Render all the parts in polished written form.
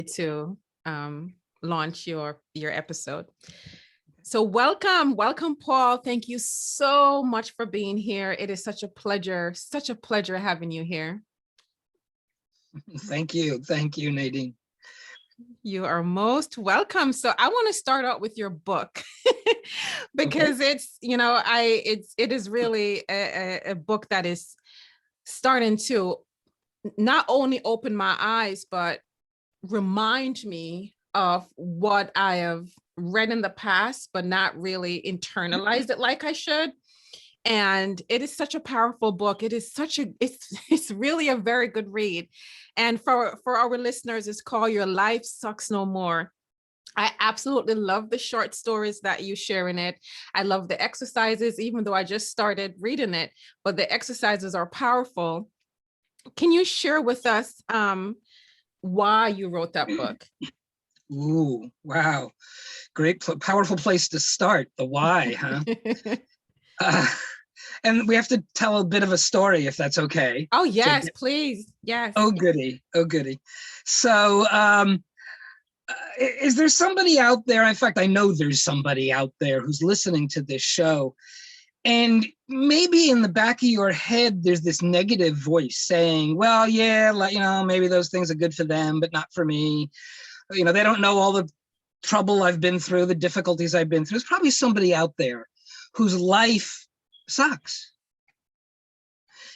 to launch your episode. So welcome, Paul. Thank you so much for being here. It is such a pleasure having you here. Thank you, Nadine. You are most welcome. So I want to start out with your book because it's, it is really a book that is starting to not only open my eyes, but remind me of what I have read in the past, but not really internalized it like I should. And it is such a powerful book. It is it's really a very good read. And for our listeners, it's called Your Life Sucks No More. I absolutely love the short stories that you share in it. I love the exercises, even though I just started reading it, but the exercises are powerful. Can you share with us why you wrote that book? Ooh, wow. Great, powerful place to start. The why, huh? And we have to tell a bit of a story, if that's okay. Oh, yes, please. Yes. Oh, goody. Oh, goody. So is there somebody out there? In fact, I know there's somebody out there who's listening to this show. And maybe in the back of your head, there's this negative voice saying, well, yeah, maybe those things are good for them, but not for me. They don't know all the trouble I've been through, the difficulties I've been through. There's probably somebody out there whose life sucks.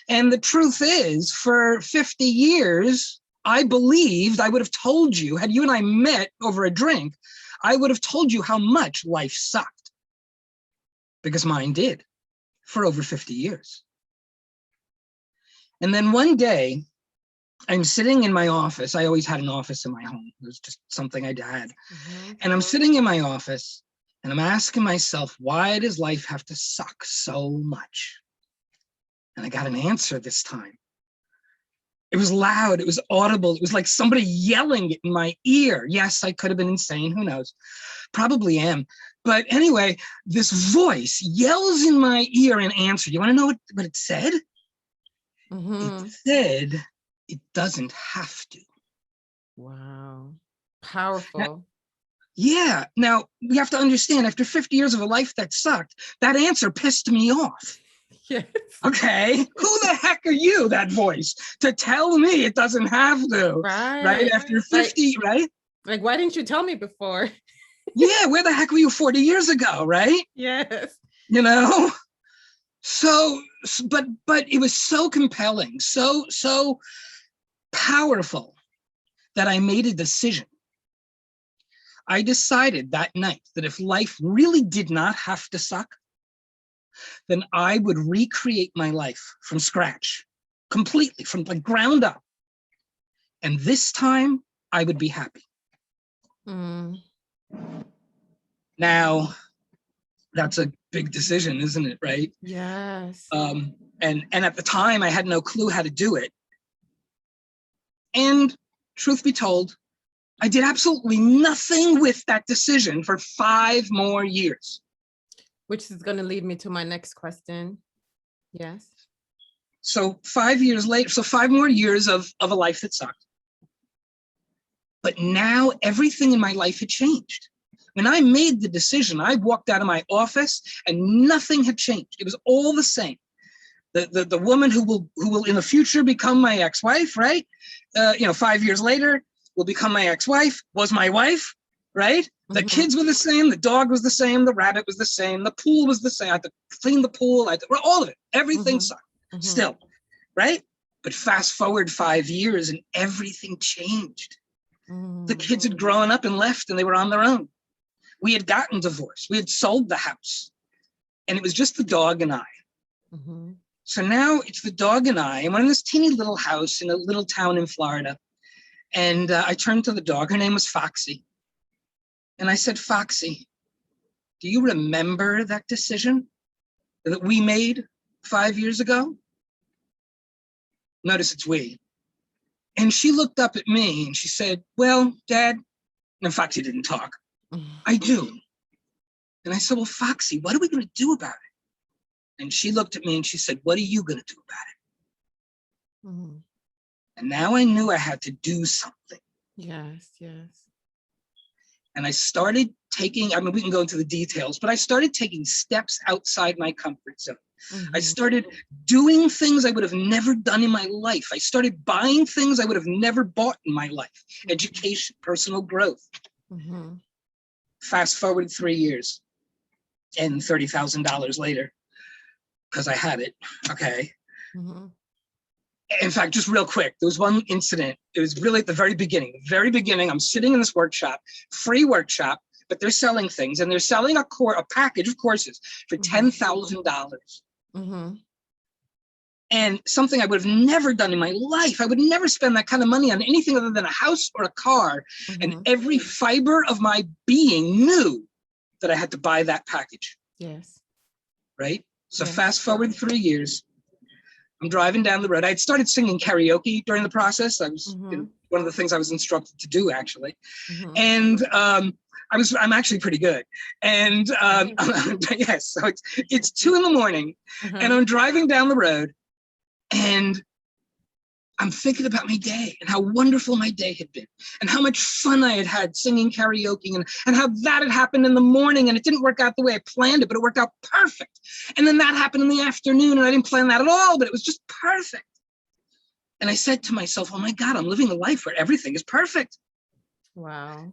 And the truth is, for 50 years, I believed I would have told you, had you and I met over a drink, I would have told you how much life sucked. Because mine did. For over 50 years. And then one day, I'm sitting in my office. I always had an office in my home. It was just something I had. And I'm sitting in my office and I'm asking myself, why does life have to suck so much? And I got an answer this time. It was loud. It was audible. It was like somebody yelling it in my ear. Yes, I could have been insane. Who knows? Probably am. But anyway, this voice yells in my ear and answered. You want to know what it said? It said, it doesn't have to. Wow. Powerful. Now, we have to understand, after 50 years of a life that sucked, that answer pissed me off. Yes. Okay, who the heck are you, that voice, to tell me it doesn't have to? Right? After 50, right? Like, why didn't you tell me before? Yeah, where the heck were you 40 years ago, right? Yes. So, but it was so compelling, so powerful that I made a decision. I decided that night that if life really did not have to suck, then I would recreate my life from scratch, completely, from the ground up. And this time I would be happy. Now, that's a big decision, isn't it, right? Yes. And at the time, I had no clue how to do it. And truth be told, I did absolutely nothing with that decision for 5 more years. Which is going to lead me to my next question. Yes. So 5 years later, so 5 more years of a life that sucked. But now everything in my life had changed. When I made the decision, I walked out of my office and nothing had changed. It was all the same. The woman who will in the future become my ex-wife, right? 5 years later will become my ex-wife, was my wife, right? The kids were the same, the dog was the same, the rabbit was the same, the pool was the same. I had to clean the pool, all of it. Everything sucked still, right? But fast forward 5 years and everything changed. The kids had grown up and left and they were on their own. We had gotten divorced. We had sold the house and it was just the dog and I. So now it's the dog and I, and we're in this teeny little house in a little town in Florida. And I turned to the dog. Her name was Foxy. And I said, Foxy, do you remember that decision that we made 5 years ago? Notice it's we. And she looked up at me and she said, well, Dad, and Foxy didn't talk. I do. And I said, well, Foxy, what are we going to do about it? And she looked at me and she said, what are you going to do about it? And now I knew I had to do something. Yes, yes. And I started taking, I mean, we can go into the details, but I started taking steps outside my comfort zone. I Mm-hmm. started doing things I would have never done in my life. I started buying things I would have never bought in my life. Education, personal growth. Mm-hmm. Fast forward 3 years and $30,000 later, because I had it. Okay. Mm-hmm. In fact, just real quick, there was one incident. It was really at the very beginning. The very beginning, I'm sitting in this workshop, free workshop, but they're selling things, and they're selling a package of courses for $10,000. Mm-hmm. And something I would have never done in my life. I would never spend that kind of money on anything other than a house or a car. And Mm-hmm. every fiber of my being knew that I had to buy that package. Yes. Right? So Yes. fast forward 3 years. I'm driving down the road. I'd started singing karaoke during the process. I was one of the things I was instructed to do, actually. Mm-hmm. And I'm actually pretty good. And yes, so it's 2 a.m. and I'm driving down the road, and I'm thinking about my day and how wonderful my day had been and how much fun I had had singing karaoke, and how that had happened in the morning, and it didn't work out the way I planned it, but it worked out perfect. And then that happened in the afternoon, and I didn't plan that at all, but it was just perfect. And I said to myself, oh my God, I'm living a life where everything is perfect. Wow.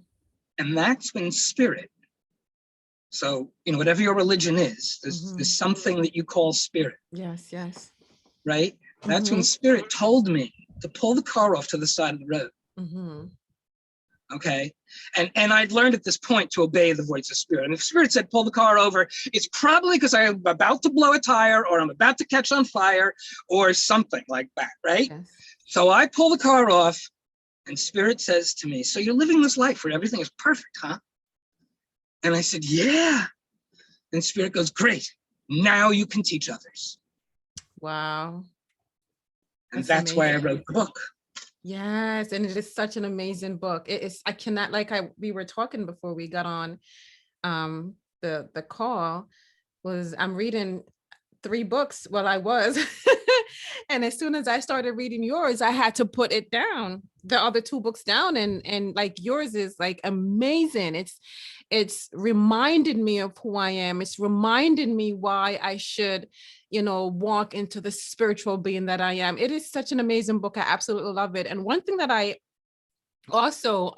And that's when spirit, so, whatever your religion is, there's something that you call spirit. Yes, yes. Right? That's when spirit told me to pull the car off to the side of the road. Mm-hmm. Okay. And I'd learned at this point to obey the voice of spirit. And if spirit said, pull the car over, it's probably because I'm about to blow a tire, or I'm about to catch on fire, or something like that. Right? Yes. So I pull the car off, and spirit says to me, so you're living this life where everything is perfect, huh? And I said, yeah. And spirit goes, great. Now you can teach others. Wow. And that's why I wrote the book. Yes, and it is such an amazing book. It is, I cannot, we were talking before we got on the call, was I'm reading 3 books. Well, I was. And as soon as I started reading yours, I had to put it down, the other 2 books down, and like yours is like amazing. It's reminded me of who I am. It's reminded me why I should, walk into the spiritual being that I am. It is such an amazing book. I absolutely love it. And one thing that I also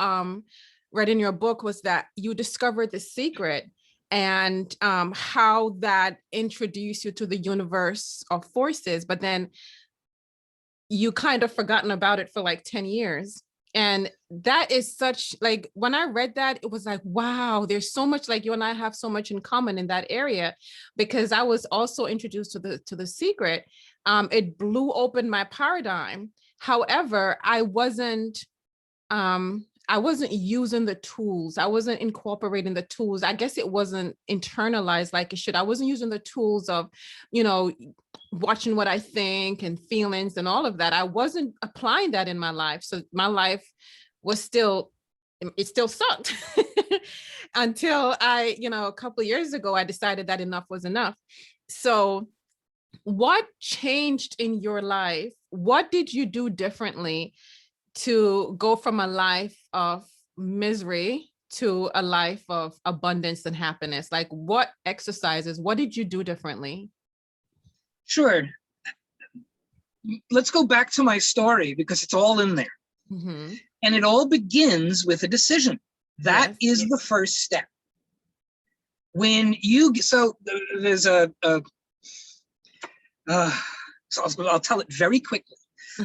read in your book was that you discovered the secret, and how that introduced you to the universe of forces, but then you kind of forgotten about it for like 10 years. And that is such, like, when I read that, it was like, wow, there's so much, like, you and I have so much in common in that area, because I was also introduced to the secret. It blew open my paradigm. However, I wasn't using the tools. I wasn't incorporating the tools. I guess it wasn't internalized like it should. I wasn't using the tools of, watching what I think and feelings and all of that. I wasn't applying that in my life. So my life was still, it still sucked until I, a couple of years ago, I decided that enough was enough. So what changed in your life? What did you do differently to go from a life of misery to a life of abundance and happiness? Like, what exercises, what did you do differently? Sure. Let's go back to my story, because it's all in there. Mm-hmm. And it all begins with a decision. That Yes. is the first step. When you, so there's so I'll tell it very quickly.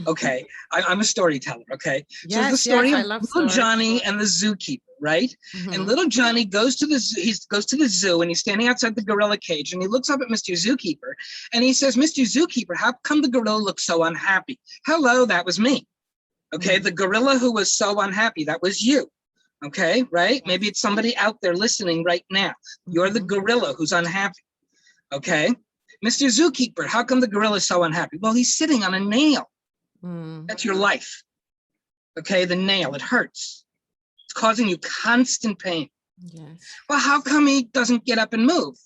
Okay. I'm a storyteller. Okay. Yes, so the story yes, of I love little stories. Johnny and the zookeeper, right? Mm-hmm. And little Johnny goes to the zoo, and he's standing outside the gorilla cage, and he looks up at Mr. Zookeeper, and he says, Mr. Zookeeper, how come the gorilla looks so unhappy? Hello, that was me. Okay. Mm-hmm. The gorilla who was so unhappy, that was you. Okay. Right. Maybe it's somebody out there listening right now. You're the gorilla who's unhappy. Okay. Mr. Zookeeper, how come the gorilla is so unhappy? Well, he's sitting on a nail. That's your life. Okay, the nail, it hurts. It's causing you constant pain. Yes. Well, how come he doesn't get up and move,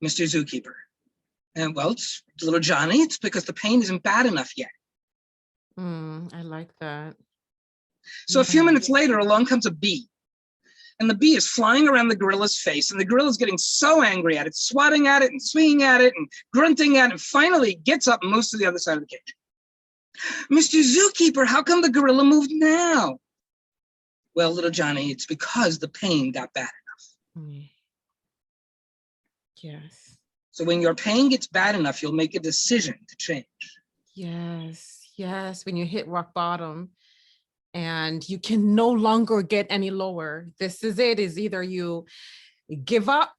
Mr. Zookeeper? And well, it's little Johnny, it's because the pain isn't bad enough yet. I like that. So a few Yeah. minutes later, along comes a bee. And the bee is flying around the gorilla's face, and the gorilla's getting so angry at it, swatting at it and swinging at it and grunting at it, and finally gets up and moves to the other side of the cage. Mr. Zookeeper, how come the gorilla moved now? Well, little Johnny, it's because the pain got bad enough. Mm. Yes. So when your pain gets bad enough, you'll make a decision to change. Yes. Yes. When you hit rock bottom and you can no longer get any lower, this is it. Is either you give up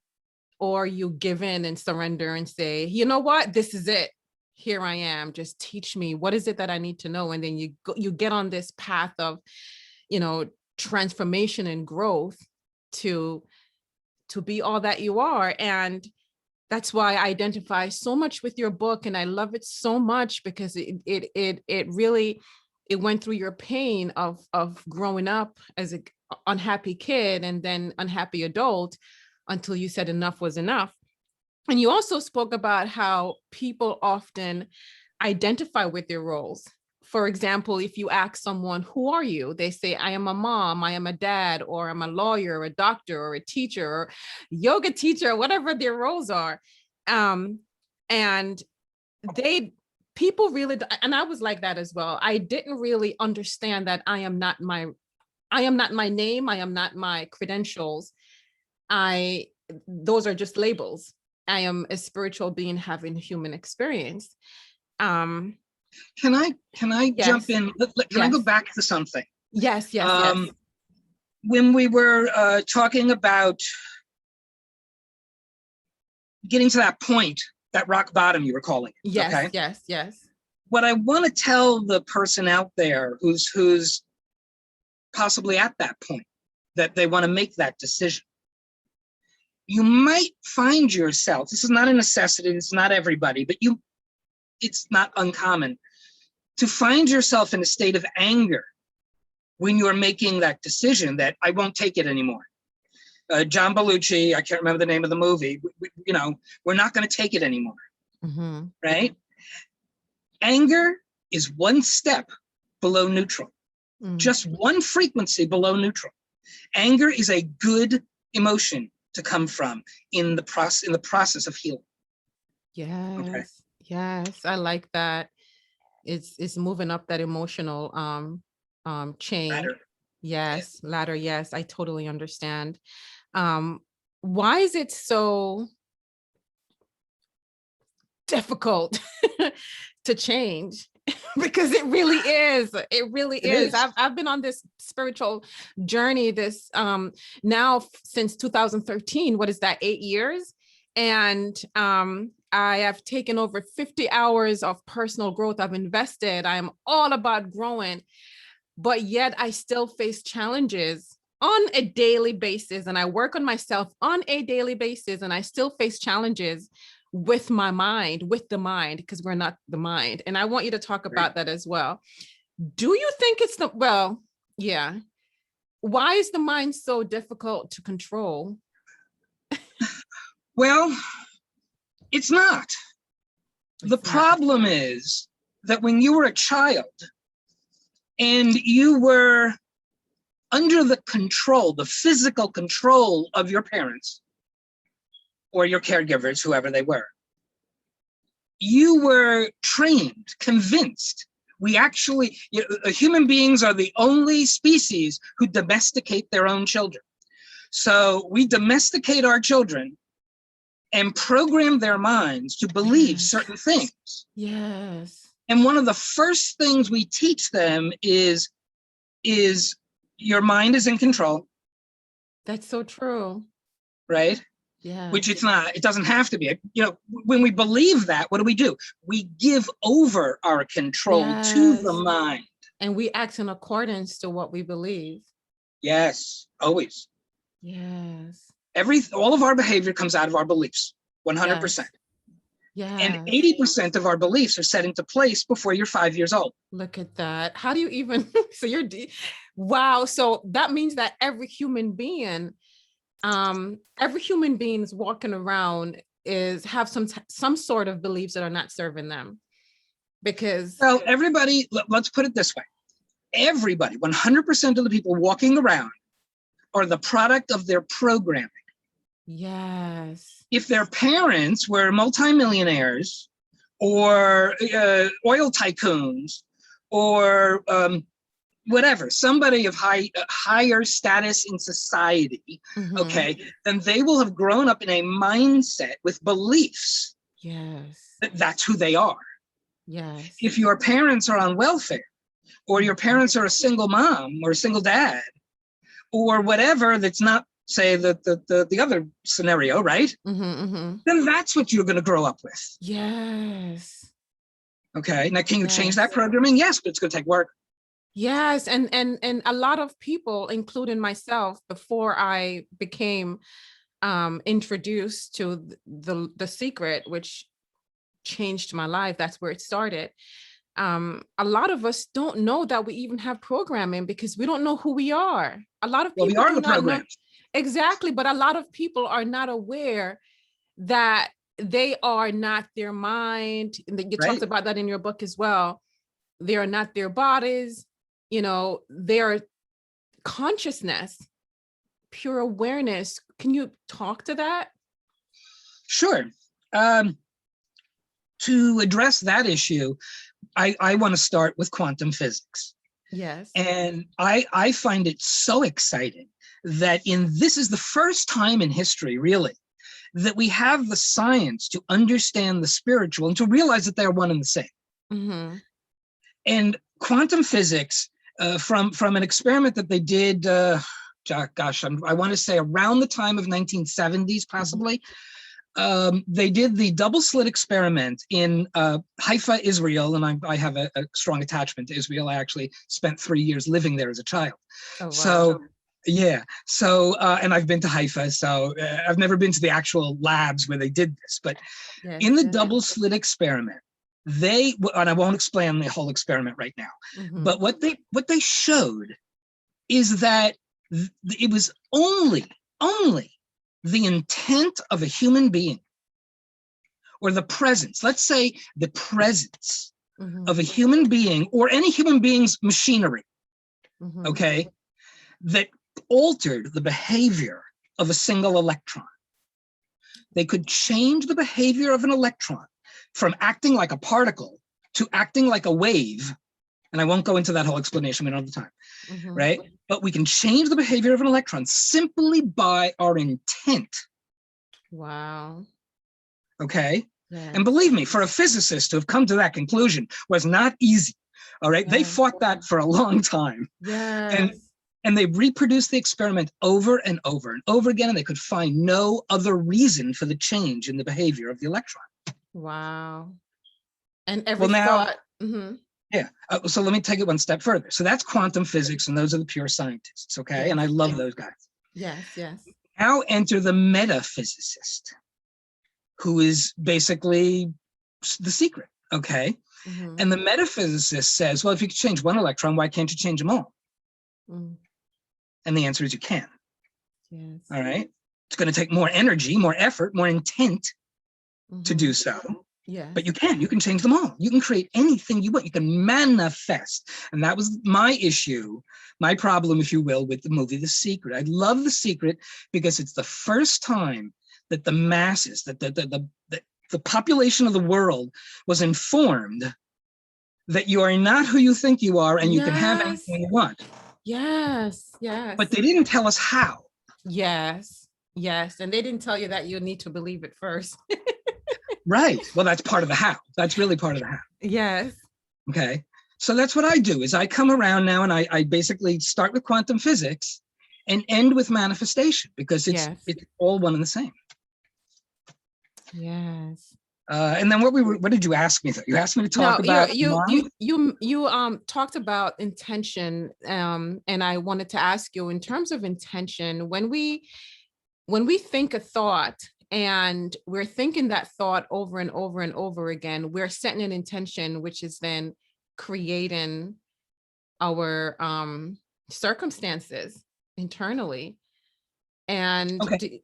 or you give in and surrender and say, you know what, this is it. Here I am. Just teach me. What is it that I need to know? And then you get on this path of, transformation and growth to be all that you are. And that's why I identify so much with your book. And I love it so much because it really, it went through your pain of growing up as an unhappy kid and then unhappy adult until you said enough was enough. And you also spoke about how people often identify with their roles. For example, if you ask someone, who are you? They say, I am a mom, I am a dad, or I'm a lawyer, or a doctor, or a teacher, or yoga teacher, whatever their roles are. And people really, and I was like that as well. I didn't really understand that I am not my name. I am not my credentials. Those are just labels. I am a spiritual being having human experience. Can I Yes. jump in? Can I go back to something? Yes. When we were talking about getting to that point, that rock bottom you were calling it, Yes, okay? yes. What I want to tell the person out there who's possibly at that point, that they want to make that decision, you might find yourself, this is not a necessity, it's not everybody, but it's not uncommon to find yourself in a state of anger when you're making that decision that I won't take it anymore. John Belushi, I can't remember the name of the movie, we're not going to take it anymore, right? Anger is one step below neutral, just one frequency below neutral. Anger is a good emotion to come from in the process of healing. Yes. Okay. Yes, I like that. It's moving up that emotional chain. Ladder. Yes, ladder. Yes, I totally understand. Why is it so difficult to change? Because it really is. It really is. I've been on this spiritual journey now since 2013. What is that? 8 years. And I have taken over 50 hours of personal growth. I've invested. I am all about growing, but yet I still face challenges on a daily basis. And I work on myself on a daily basis. And I still face challenges with my mind, with the mind, because we're not the mind. And I want you to talk about that as well. Do you think why is the mind so difficult to control? Well, it's not. The problem is that when you were a child and you were under the control, the physical control of your parents or your caregivers, whoever they were, you were trained, convinced. Human beings are the only species who domesticate their own children. So we domesticate our children and program their minds to believe certain things. Yes. And one of the first things we teach them is your mind is in control. That's so true. Right? Yeah. Which it's not. It doesn't have to be. When we believe that, what do? We give over our control to the mind. And we act in accordance to what we believe. Yes, always. Yes. All of our behavior comes out of our beliefs, 100%. Yeah. And 80% of our beliefs are set into place before you're 5 years old. Look at that. How do you even, wow. So that means that every human being is walking around have some sort of beliefs that are not serving them. Because well, everybody, let's put it this way. everybody, 100% of the people walking around are the product of their programming. Yes. If their parents were multimillionaires or oil tycoons or whatever, somebody of higher status in society, okay, then they will have grown up in a mindset with beliefs Yes. that that's who they are. Yes. If your parents are on welfare, or your parents are a single mom or a single dad, or whatever, that's not, say, the other scenario, right? Then that's what you're going to grow up with. Yes. Okay. Now, can you change Yes. that programming? Yes, but it's going to take work. Yes. And a lot of people, including myself, before I became introduced to the secret, which changed my life, that's where it started. A lot of us don't know that we even have programming because we don't know who we are. A lot of people do not know. Exactly. But a lot of people are not aware that they are not their mind. You talked about that in your book as well. They are not their bodies, their consciousness, pure awareness. Can you talk to that? Sure. To address that issue, I want to start with quantum physics. Yes. And I find it so exciting that this is the first time in history, really, that we have the science to understand the spiritual and to realize that they're one and the same. And quantum physics, from an experiment that they did, I want to say around the time of 1970s, possibly, they did the double slit experiment in Haifa, Israel, and I have a strong attachment to Israel. I actually spent 3 years living there as a child. Oh, wow. So, yeah. So, and I've been to Haifa, so I've never been to the actual labs where they did this, but in the double slit experiment, and I won't explain the whole experiment right now, but what they showed is that it was only the intent of a human being, or the presence, let's say the presence of a human being or any human being's machinery, okay, that altered the behavior of a single electron. They could change the behavior of an electron from acting like a particle to acting like a wave. And I won't go into that whole explanation, we don't have the time, right? But we can change the behavior of an electron simply by our intent. Wow. Okay. Yes. And believe me, for a physicist to have come to that conclusion was not easy. All right. Yes. They fought that for a long time. Yes. And they reproduced the experiment over and over and over again, and they could find no other reason for the change in the behavior of the electron. Wow. And every thought. Yeah. So let me take it one step further. So that's quantum physics, and those are the pure scientists. Okay. Yes. And I love those guys. Yes. Yes. Now enter the metaphysicist, who is basically the secret. Okay. And the metaphysicist says, well, if you could change one electron, why can't you change them all? And the answer is you can. Yes. All right. It's going to take more energy, more effort, more intent to do so. Yeah. But you can change them all. You can create anything you want. You can manifest. And that was my issue, my problem, if you will, with the movie The Secret. I love The Secret because it's the first time that the masses, that the population of the world was informed that you are not who you think you are, and you can have anything you want. Yes, yes. But they didn't tell us how. Yes, yes. And they didn't tell you that you need to believe it first. Right. Well, that's part of the how. That's really part of the how. Yes. Okay. So that's what I do, is I come around now and I basically start with quantum physics and end with manifestation, because it's all one and the same. Yes. And then what did you ask me though? You asked me to talk about you talked about intention, and I wanted to ask you, in terms of intention, when we think a thought and we're thinking that thought over and over and over again, we're setting an intention, which is then creating our circumstances internally. And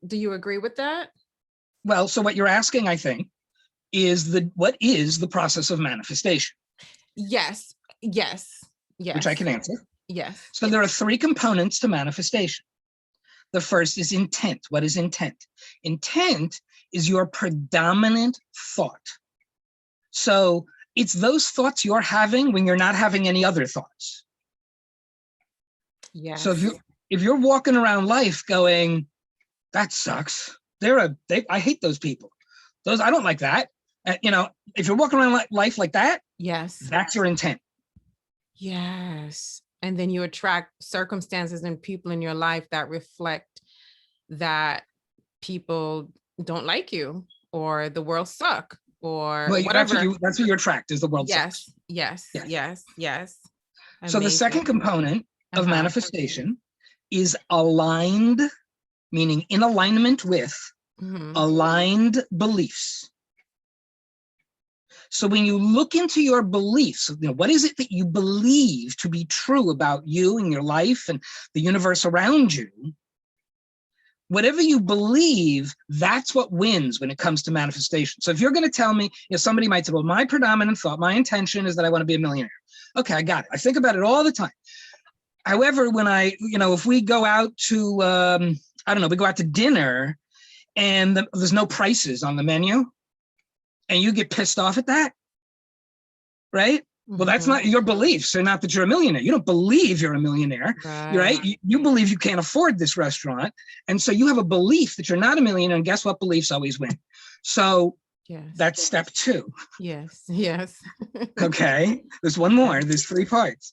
do you agree with that? Well, so what you're asking, I think, is what is the process of manifestation? Yes. Yes. which I Yes. can answer. Yes. So there are three components to manifestation. The first is intent. What is intent? Intent is your predominant thought. So it's those thoughts you're having when you're not having any other thoughts. Yes. So if you're walking around life going, that sucks. I hate those people. I don't like that. If you're walking around life like that, yes, that's your intent. Yes. And then you attract circumstances and people in your life that reflect that people don't like you, or the world suck, or whatever. That's what you attract, is the world Yes, sucks. yes, yes, yes, yes. So the second component of manifestation is aligned, meaning in alignment with aligned beliefs. So when you look into your beliefs, what is it that you believe to be true about you and your life and the universe around you? Whatever you believe, that's what wins when it comes to manifestation. So if you're going to tell me, somebody might say, well, my predominant thought, my intention is that I want to be a millionaire. Okay, I got it. I think about it all the time. However, when if we go out to, we go out to dinner and there's no prices on the menu and you get pissed off at that, right? Well, that's not your beliefs. They're not that you're a millionaire. You don't believe you're a millionaire, right? You believe you can't afford this restaurant. And so you have a belief that you're not a millionaire, and guess what? Beliefs always win. So that's step two. Yes, yes. Okay, there's one more. There's three parts.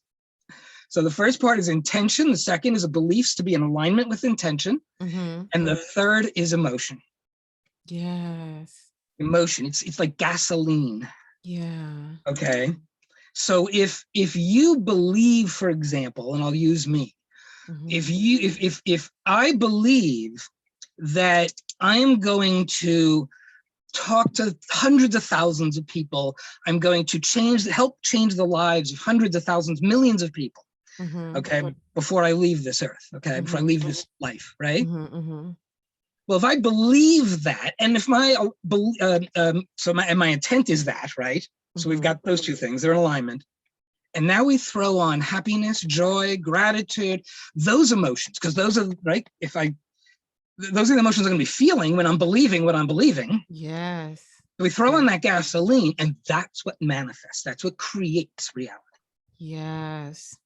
So the first part is intention. The second is beliefs to be in alignment with intention. And the third is emotion. Yes. Emotion, it's like gasoline. Yeah. Okay. So if you believe, for example, and I'll use me, if I believe that I'm going to talk to hundreds of thousands of people, I'm going to help change the lives of hundreds of thousands, millions of people, okay, before I leave this earth, okay, before I leave this life, right? Well, if I believe that, and if my intent is that, right? So we've got those two things, they're in alignment. And now we throw on happiness, joy, gratitude, those emotions, because those are, right? Those are the emotions I'm going to be feeling when I'm believing what I'm believing. Yes. We throw on that gasoline, and that's what manifests. That's what creates reality. Yes.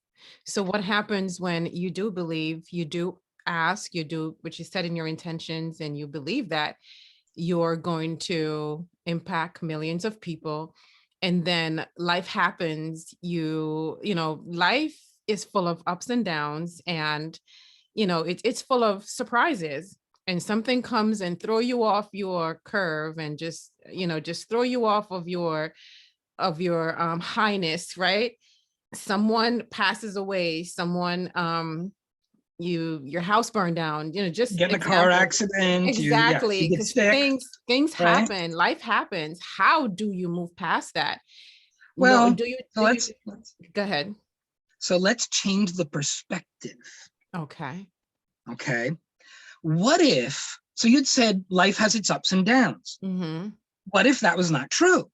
So what happens when you do believe, you do ask, you do what you said in your intentions, and you believe that you're going to impact millions of people, and then life happens, life is full of ups and downs, and it's full of surprises, and something comes and throw you off your curve, and just throw you off of your highness, right? Someone passes away, someone your house burned down, just get in a car accident. Exactly. You get sick. Things right? happen, life happens. How do you move past that? Well, go ahead. So let's change the perspective. Okay. What if, so you'd said life has its ups and downs. What if that was not true?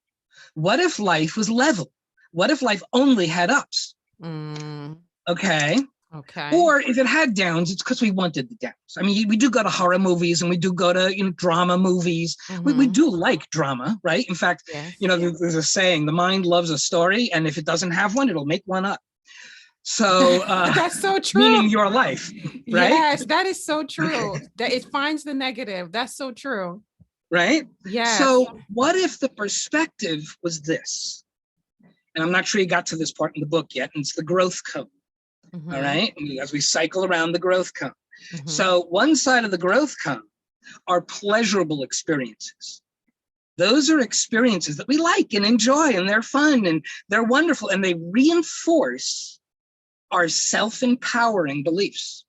What if life was level? What if life only had ups? Okay. Or if it had downs, it's because we wanted the downs. I mean, we do go to horror movies and we do go to drama movies. We do like drama, right? In fact, there's a saying, the mind loves a story, and if it doesn't have one, it'll make one up. So that's so true. Meaning your life, right? Yes, that is so true. That it finds the negative. That's so true. Right? Yes. So what if the perspective was this? And I'm not sure you got to this part in the book yet, and it's the growth cone. All right, as we cycle around the growth cone. So one side of the growth cone are pleasurable experiences. Those are experiences that we like and enjoy, and they're fun and they're wonderful, and they reinforce our self-empowering beliefs.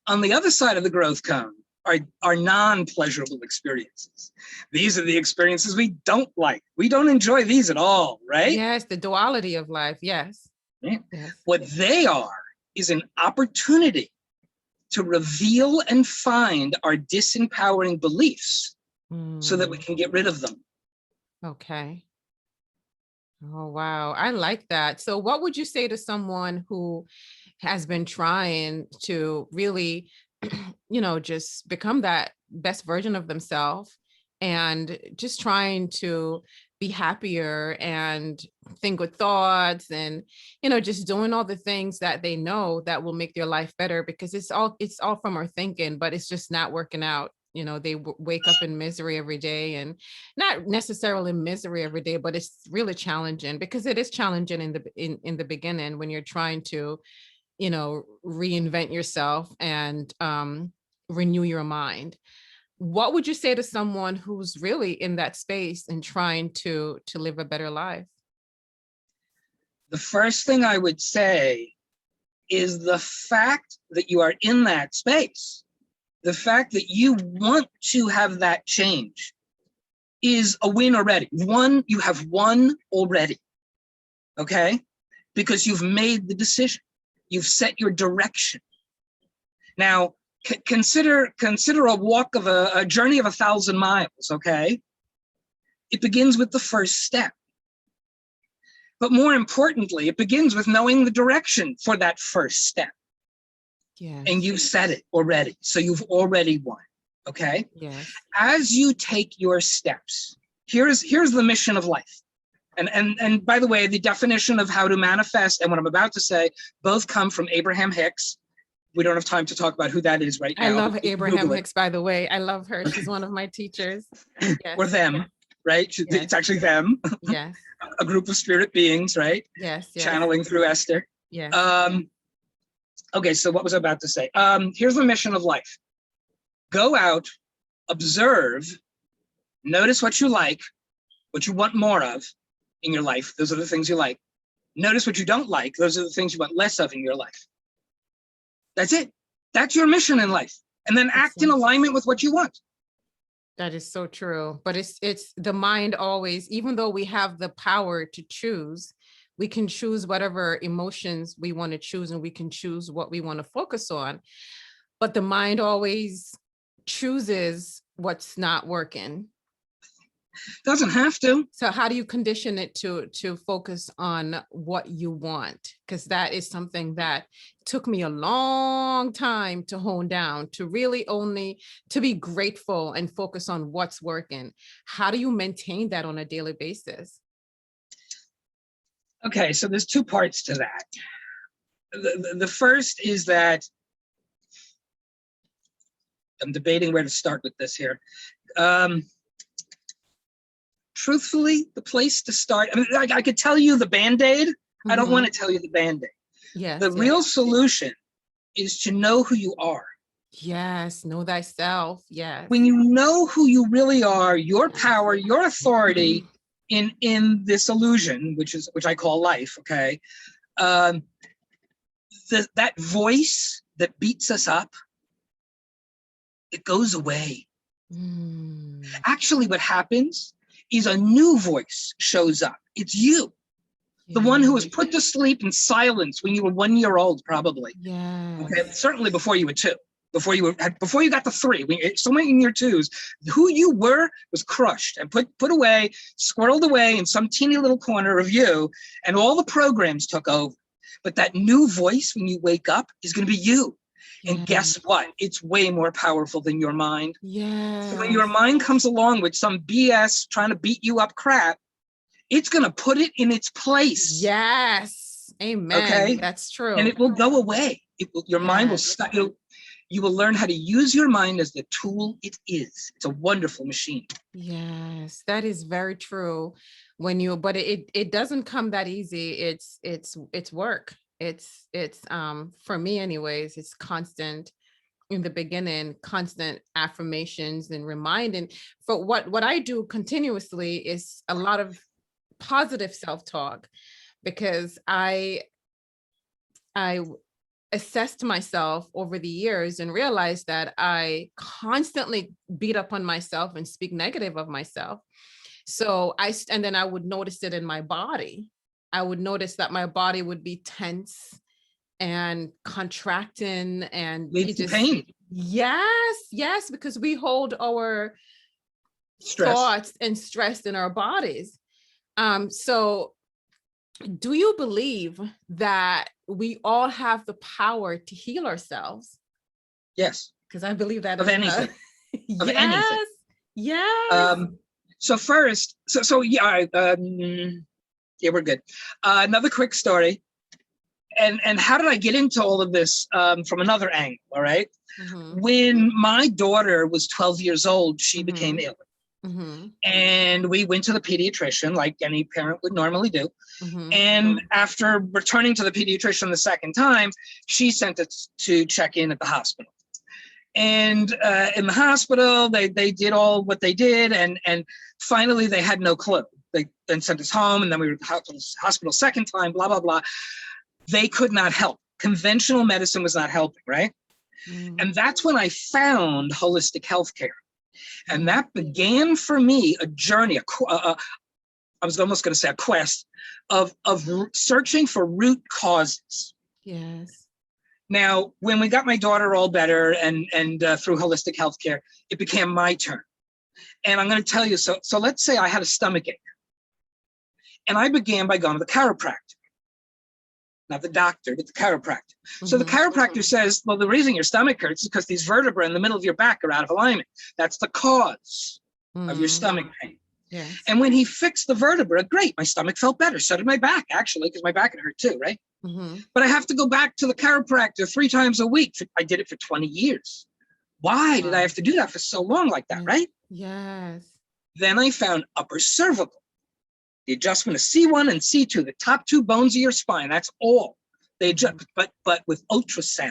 On the other side of the growth cone are non-pleasurable experiences. These are the experiences we don't like. We don't enjoy these at all, right? Yes, the duality of life, yes. Yes. What they are is an opportunity to reveal and find our disempowering beliefs so that we can get rid of them. Okay. Oh, wow. I like that. So what would you say to someone who has been trying to really, just become that best version of themselves and just trying to be happier and think good thoughts and, just doing all the things that they know that will make their life better because it's all from our thinking, but it's just not working out. They wake up in misery every day, and not necessarily misery every day, but it's really challenging because it is challenging in the beginning when you're trying to reinvent yourself and renew your mind. What would you say to someone who's really in that space and trying to live a better life? The first thing I would say is the fact that you are in that space, the fact that you want to have that change is a win already. You have won already, okay? Because you've made the decision. You've set your direction. Now, consider a walk of a journey of 1,000 miles, okay? It begins with the first step. But more importantly, it begins with knowing the direction for that first step. Yeah. And you've said it already. So you've already won, okay? Yes. As you take your steps, here's the mission of life. And by the way, the definition of how to manifest and what I'm about to say both come from Abraham Hicks. We don't have time to talk about who that is right now. I love Abraham Hicks, by the way. I love her. She's one of my teachers. Yes. Or them, right? Yes. It's actually them. Yes. A group of spirit beings, right? Yes. Channeling through Esther. Yes. Okay, so what was I about to say? Here's the mission of life. Go out, observe, notice what you like, what you want more of in your life. Those are the things you like. Notice what you don't like. Those are the things you want less of in your life. That's it. That's your mission in life. And then act in alignment with what you want. That is so true. But it's the mind always, even though we have the power to choose, we can choose whatever emotions we want to choose, and we can choose what we want to focus on. But the mind always chooses what's not working. Doesn't have to. So how do you condition it to focus on what you want? Because that is something that took me a long time to hone down, to really only to be grateful and focus on what's working. How do you maintain that on a daily basis? Okay, so there's two parts to that. The first is that I'm debating where to start with this here. Truthfully, the place to start, I mean, I could tell you the Band-Aid. I don't want to tell you the Band-Aid. Yes. The real solution is to know who you are. Yes, know thyself. Yes. When you know who you really are, your power, your authority in this illusion, which I call life, okay? That voice that beats us up, it goes away. Actually, what happens is a new voice shows up. It's you, the one who was put to sleep in silence when you were 1 year old, probably. Yes. Okay, certainly before you were 2, before you got to 3, somewhere in your 2s, who you were was crushed and put away, squirreled away in some teeny little corner of you, and all the programs took over. But that new voice, when you wake up, is going to be you. And guess what? It's way more powerful than your mind. Yes. So when your mind comes along with some BS trying to beat you up crap, it's going to put it in its place. Yes. Amen. Okay. That's true. And it will go away. Your mind will stop. You will learn how to use your mind as the tool it is. It's a wonderful machine. Yes, that is very true. But it doesn't come that easy. It's work. It's for me anyways, it's constant in the beginning, constant affirmations and reminding. For what I do continuously is a lot of positive self-talk, because I assessed myself over the years and realized that I constantly beat up on myself and speak negative of myself. So and then I would notice it in my body. I would notice that my body would be tense and contracting, and leads to pain. Yes, because we hold our thoughts and stress in our bodies. So do you believe that we all have the power to heal ourselves? Yes. Because I believe that Of as well. anything. Of anything. Yes. Yes. So first, yeah, yeah, we're good. Another quick story. And how did I get into all of this from another angle? All right. Mm-hmm. When my daughter was 12 years old, she Mm-hmm. became ill. Mm-hmm. And we went to the pediatrician like any parent would normally do. Mm-hmm. And after returning to the pediatrician the second time, she sent us to check in at the hospital. And in the hospital, they did all what they did. And finally, they had no clue. They then sent us home. And then we were at the hospital second time, blah, blah, blah. They could not help. Conventional medicine was not helping, right? Mm-hmm. And that's when I found holistic healthcare. And that began for me a journey, I was almost going to say a quest of searching for root causes. Yes. Now, when we got my daughter all better and through holistic healthcare, it became my turn. And I'm going to tell you, so let's say I had a stomach ache. And I began by going to the chiropractor. Not the doctor, but the chiropractor. Mm-hmm. So the chiropractor says, well, the reason your stomach hurts is because these vertebrae in the middle of your back are out of alignment. That's the cause of your stomach pain. Yes. And when he fixed the vertebra, great, my stomach felt better. So did my back, actually, because my back had hurt too, right? Mm-hmm. But I have to go back to the chiropractor 3 times a week. I did it for 20 years. Why did I have to do that for so long like that, right? Yes. Then I found upper cervical. The adjustment of C1 and C2, the top 2 bones of your spine. That's all. They adjust, but with ultrasound.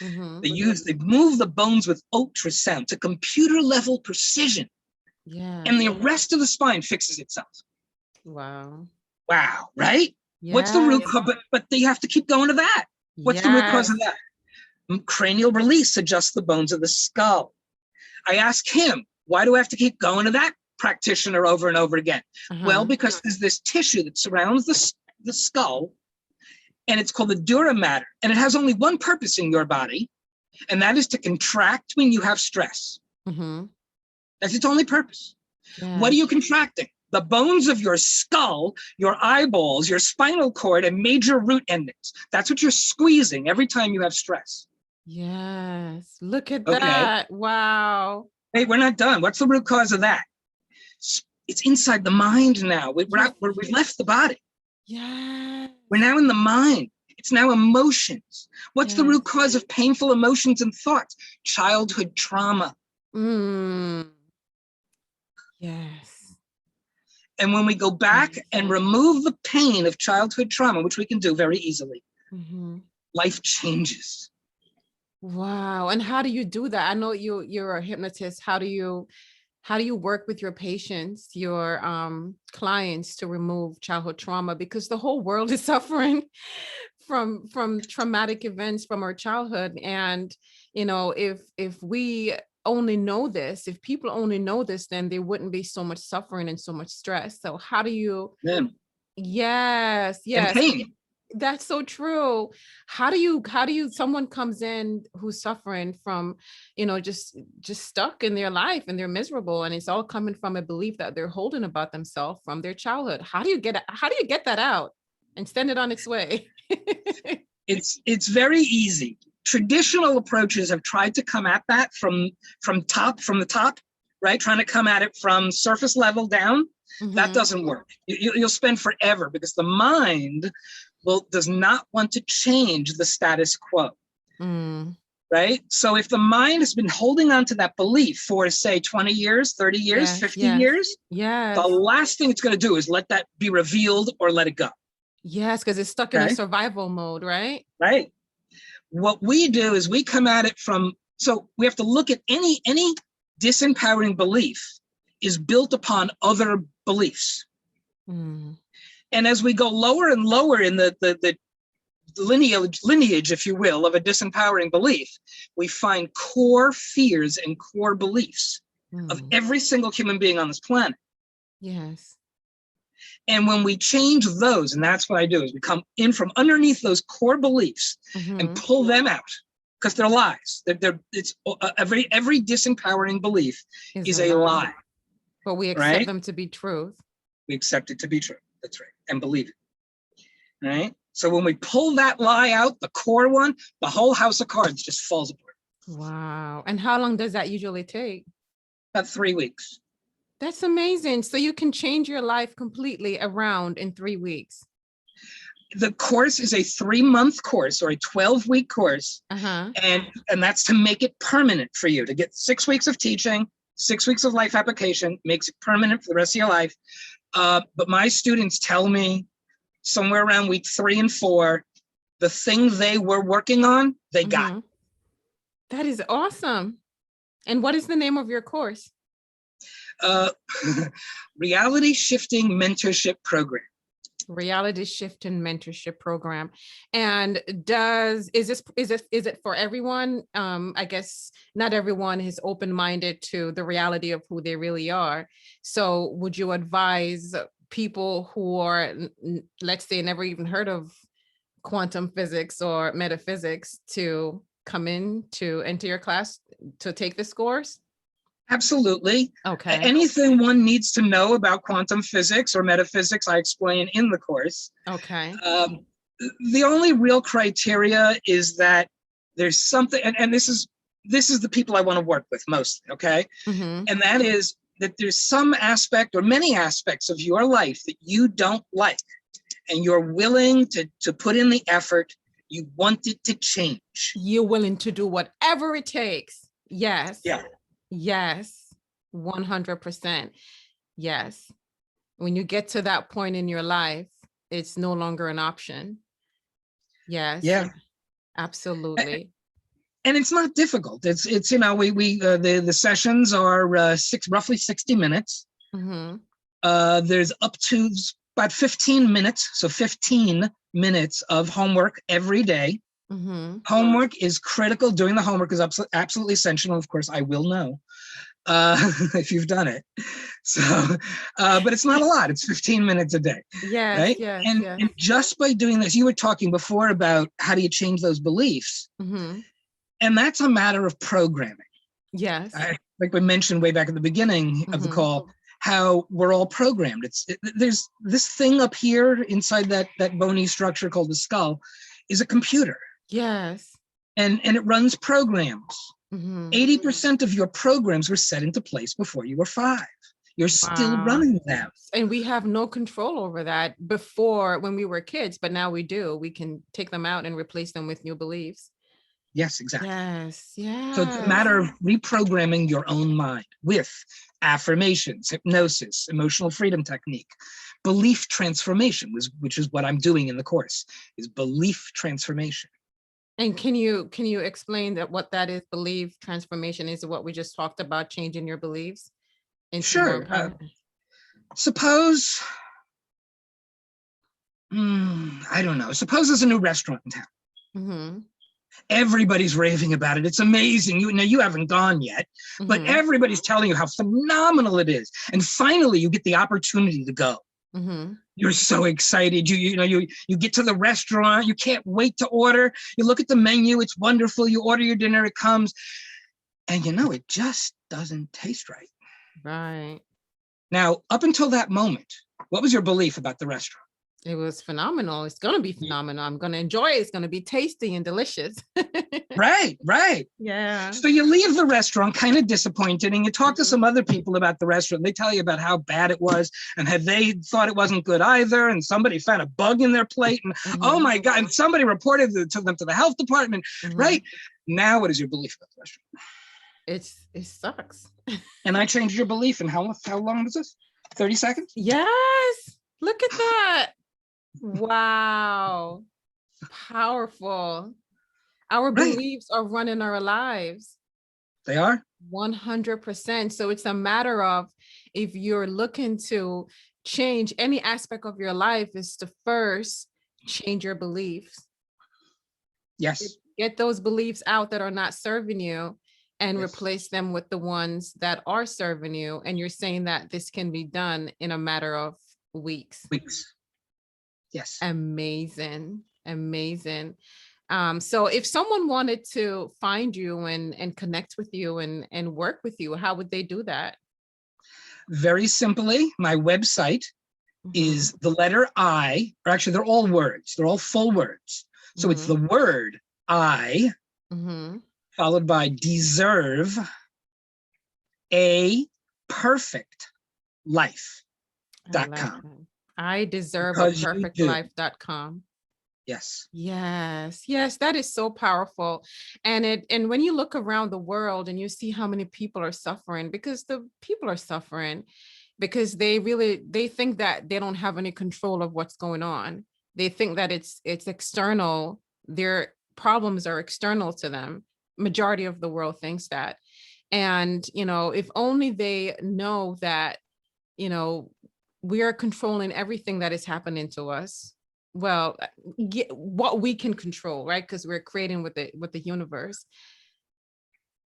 Mm-hmm. They move the bones with ultrasound to computer level precision. Yeah. And the rest of the spine fixes itself. Wow. Wow, right? Yes. What's the root cause? But they have to keep going to that. What's the root cause of that? Cranial release adjusts the bones of the skull. I ask him, why do I have to keep going to that practitioner over and over again? Well, because there's this tissue that surrounds the skull, and it's called the dura mater, and it has only one purpose in your body, and that is to contract when you have stress. Mm-hmm. That's its only purpose. Yeah. What are you contracting? The bones of your skull, your eyeballs, your spinal cord, and major root endings. That's what you're squeezing every time you have stress. Yes. Look at that. Wow. Hey, we're not done. What's the root cause of that? It's inside the mind now. We've left the body. Yeah. We're now in the mind. It's now emotions. What's the root cause of painful emotions and thoughts? Childhood trauma. Mm. Yes. And when we go back and remove the pain of childhood trauma, which we can do very easily, life changes. Wow. And how do you do that? I know you're a hypnotist. How do you work with your patients, your clients, to remove childhood trauma? Because the whole world is suffering from traumatic events from our childhood. And, you know, if we only know this, if people only know this, then there wouldn't be so much suffering and so much stress. So how do you? Yes. And pain. That's so true. How do you, someone comes in who's suffering from, you know, just stuck in their life and they're miserable, and it's all coming from a belief that they're holding about themselves from their childhood. How do you get that out and send it on its way? It's very easy. Traditional approaches have tried to come at that from the top, right? Trying to come at it from surface level down. Mm-hmm. That doesn't work. You'll spend forever, because the mind does not want to change the status quo. Right? So if the mind has been holding on to that belief for, say, 20 years, 30 years, 50 years, the last thing it's going to do is let that be revealed or let it go. Yes, because it's stuck in a survival mode, right? Right. What we do is we come at it so we have to look at any disempowering belief is built upon other beliefs. And as we go lower and lower in the lineage, if you will, of a disempowering belief, we find core fears and core beliefs of every single human being on this planet. Yes. And when we change those, and that's what I do, is we come in from underneath those core beliefs and pull them out, because they're lies. It's every disempowering belief is a lie. But we accept them to be truth. We accept it to be true. That's right. And believe it. right? So when we pull that lie out, the core one, the whole house of cards just falls apart. Wow. And how long does that usually take? About 3 weeks. That's amazing. So you can change your life completely around in 3 weeks. The course is a 3-month course or a 12-week course. Uh-huh. And that's to make it permanent for you, to get 6 weeks of teaching, 6 weeks of life application, makes it permanent for the rest of your life. But my students tell me somewhere around week 3 and 4, the thing they were working on, they got. That is awesome. And what is the name of your course? Reality Shifting Mentorship Program. Reality Shift and Mentorship Program. And is it for everyone? I guess not everyone is open-minded to the reality of who they really are. So would you advise people who are, let's say, never even heard of quantum physics or metaphysics to come in to enter your class to take this course? Absolutely. Okay. Anything one needs to know about quantum physics or metaphysics, I explain in the course. Okay. The only real criteria is that there's something, and this is the people I want to work with mostly, okay? Mm-hmm. And that is that there's some aspect or many aspects of your life that you don't like, and you're willing to put in the effort. You want it to change. You're willing to do whatever it takes. Yes. Yeah. Yes. 100%. Yes. When you get to that point in your life, it's no longer an option. Yes. Yeah. Absolutely. And it's not difficult. It's the sessions are roughly 60 minutes. Mm-hmm. There's up to about 15 minutes. So 15 minutes of homework every day. Mm-hmm. Homework is critical. Doing the homework is absolutely essential. Of course, I will know if you've done it. So, but it's not a lot. It's 15 minutes a day. Yes, right? yes, And, yes. and just by doing this, you were talking before about how do you change those beliefs? Mm-hmm. And that's a matter of programming. Yes. Like we mentioned way back at the beginning of the call, how we're all programmed. There's this thing up here inside that bony structure called the skull is a computer. Yes. And it runs programs. Mm-hmm. 80% of your programs were set into place before you were 5. You're still running them. And we have no control over that before when we were kids, but now we do. We can take them out and replace them with new beliefs. Yes, exactly. Yes, yes. So it's a matter of reprogramming your own mind with affirmations, hypnosis, emotional freedom technique, belief transformation, which is what I'm doing in the course, is belief transformation. And can you explain what that is? Belief transformation is what we just talked about, changing your beliefs into Sure. more Suppose, I don't know. Suppose there's a new restaurant in town. Mm-hmm. Everybody's raving about it. It's amazing. You haven't gone yet, but everybody's telling you how phenomenal it is. And finally, you get the opportunity to go. Mm-hmm. You're so excited. You get to the restaurant. You can't wait to order. You look at the menu. It's wonderful. You order your dinner. It comes, and it just doesn't taste right. Right. Now, up until that moment, what was your belief about the restaurant? It was phenomenal. It's going to be phenomenal. I'm going to enjoy it. It's going to be tasty and delicious. Right. Yeah. So you leave the restaurant kind of disappointed, and you talk to some other people about the restaurant. They tell you about how bad it was and how they thought it wasn't good either. And somebody found a bug in their plate, and oh my God, and somebody reported them to the health department. Right. Now, what is your belief about the restaurant? It sucks. And I changed your belief in how long was this? 30 seconds? Yes. Look at that. Wow. Powerful. Our beliefs are running our lives. They are? 100%. So it's a matter of, if you're looking to change any aspect of your life, is to first change your beliefs. Yes. Get those beliefs out that are not serving you and replace them with the ones that are serving you. And you're saying that this can be done in a matter of weeks. Yes. Amazing. So if someone wanted to find you and connect with you and work with you, how would they do that? Very simply, my website is the letter I, or actually they're all words. They're all full words. So it's the word I, followed by deserve a perfect life.com. I deserve a Because you perfect do. life.com. Yes. Yes. Yes. That is so powerful. And when you look around the world and you see how many people are suffering, because the people are suffering because they think that they don't have any control of what's going on. They think that it's external. Their problems are external to them. Majority of the world thinks that. And, if only they know that, we are controlling everything that is happening to us. Well, what we can control, right? Because we're creating with the universe.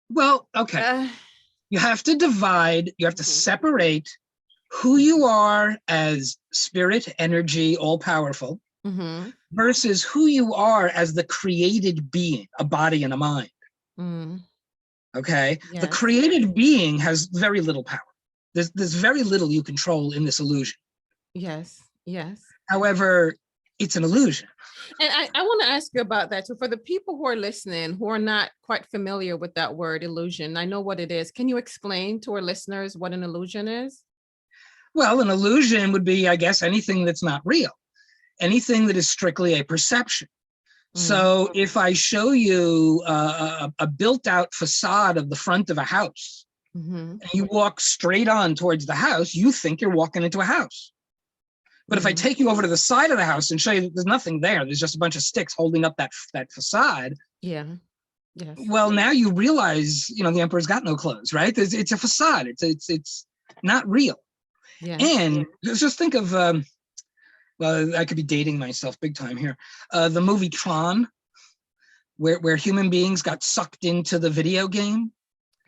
Well, okay. You have to divide, you have to separate who you are as spirit, energy, all powerful, versus who you are as the created being, a body and a mind. Okay. Yes. The created being has very little power. There's very little you control in this illusion. Yes. Yes. However, it's an illusion. And I want to ask you about that. So for the people who are listening, who are not quite familiar with that word illusion, I know what it is. Can you explain to our listeners what an illusion is? Well, an illusion would be, I guess, anything that's not real, anything that is strictly a perception. So if I show you a built out facade of the front of a house, and you walk straight on towards the house, you think you're walking into a house. But if I take you over to the side of the house and show you that there's nothing there, there's just a bunch of sticks holding up that facade. Yeah. Yes. Well, now you realize, the emperor's got no clothes, right? It's a facade. It's not real. Yeah. And just think of, well, I could be dating myself big time here. The movie Tron, where human beings got sucked into the video game.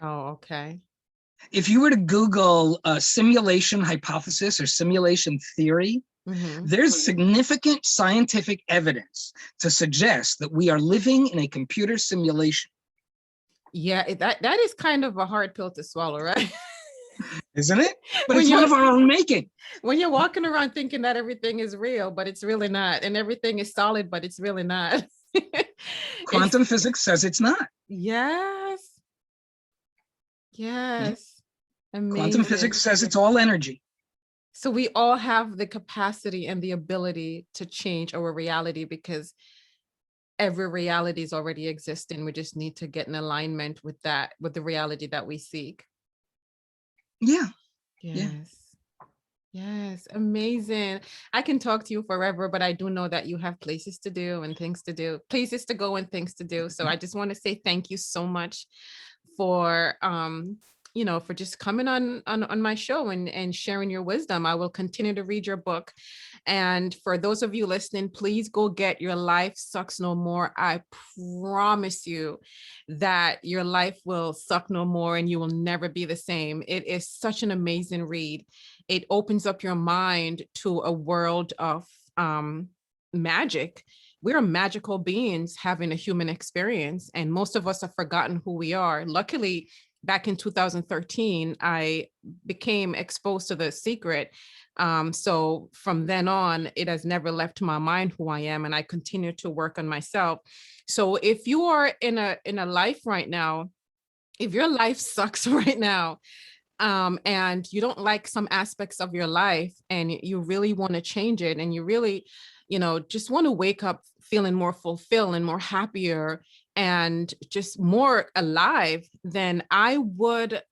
Oh, okay. If you were to Google simulation hypothesis or simulation theory, there's significant scientific evidence to suggest that we are living in a computer simulation. Yeah, that is kind of a hard pill to swallow, right? Isn't it? But it's one of our own making. When you're walking around thinking that everything is real, but it's really not, and everything is solid, but it's really not. Quantum physics says it's not. Yes. Yes. Amazing. Quantum physics says it's all energy. So we all have the capacity and the ability to change our reality because every reality is already existing. We just need to get in alignment with that, with the reality that we seek. Yeah. Yes. Yes. Amazing. I can talk to you forever, but I do know that you have places to do and things to do, places to go and things to do. So I just want to say thank you so much for, for just coming on my show and sharing your wisdom. I will continue to read your book. And for those of you listening, please go get Your Life Sucks No More. I promise you that your life will suck no more and you will never be the same. It is such an amazing read. It opens up your mind to a world of magic. We're magical beings having a human experience, and most of us have forgotten who we are. Luckily, back in 2013, I became exposed to The Secret. So from then on, it has never left my mind who I am, and I continue to work on myself. So if you are in a life right now, if your life sucks right now, and you don't like some aspects of your life and you really want to change it, and you really, just want to wake up feeling more fulfilled and more happier and just more alive, then I would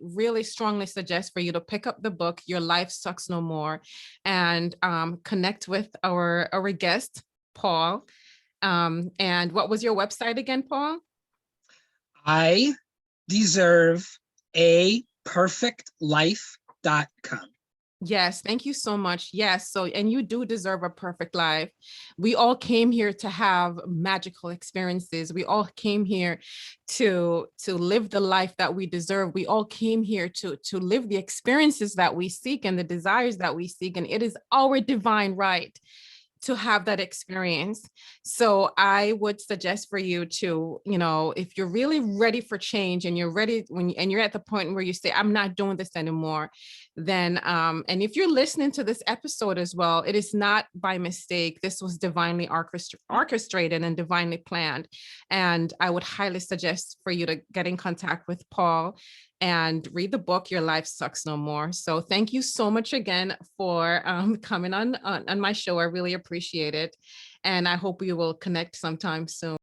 really strongly suggest for you to pick up the book, Your Life Sucks No More, and connect with our guest, Paul. And what was your website again, Paul? I deserve a perfect life.com. Yes, thank you so much. Yes, so, and you do deserve a perfect life. We all came here to have magical experiences. We all came here to live the life that we deserve. We all came here to live the experiences that we seek and the desires that we seek. And it is our divine right to have that experience. So I would suggest for you to, if you're really ready for change and you're ready and you're at the point where you say, I'm not doing this anymore, then, and if you're listening to this episode as well, it is not by mistake. This was divinely orchestrated and divinely planned. And I would highly suggest for you to get in contact with Paul and read the book, Your Life Sucks No More. So thank you so much again for coming on my show. I really appreciate it. And I hope we will connect sometime soon.